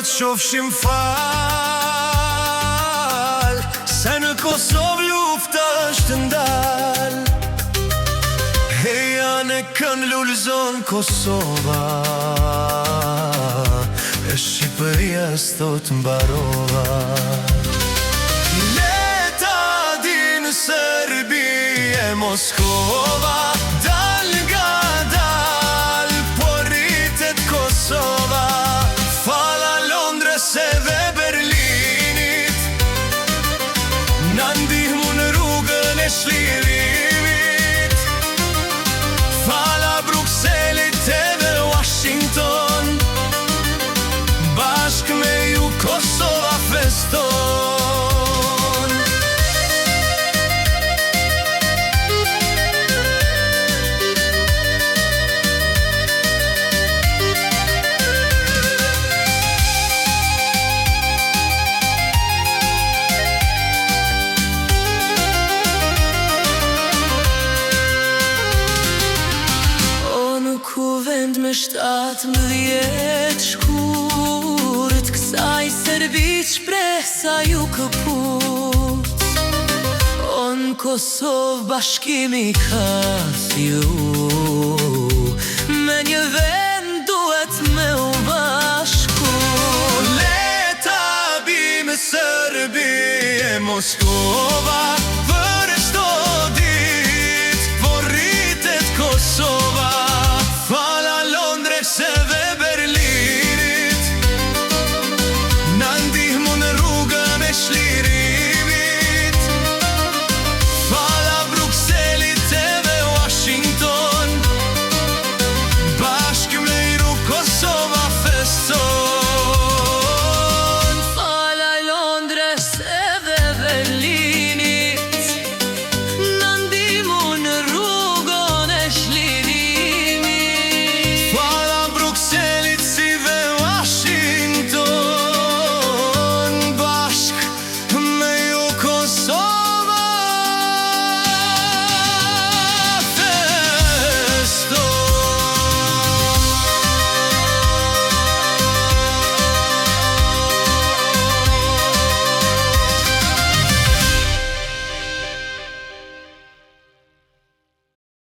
t'shofshim fal, se në Kosovë lufta është ndal. Heja në kën lullzon Kosova, e Shqipëria s'thot mbarova. Leta din Serbi e Moskova, dal nga dal, po rritet Kosova. Fala Londres edhe Berlinit, na ndihmu në rrugën e shlidhimit. Fala Brukselit edhe Washington, bashk me ju Kosova feston. Vend me 17 shkurt, kësaj Serbi shpresa ju këput. O në Kosovë bashkimi ka thju, me një vend duhet me u bashku. Leta bim Serbi e Moskova,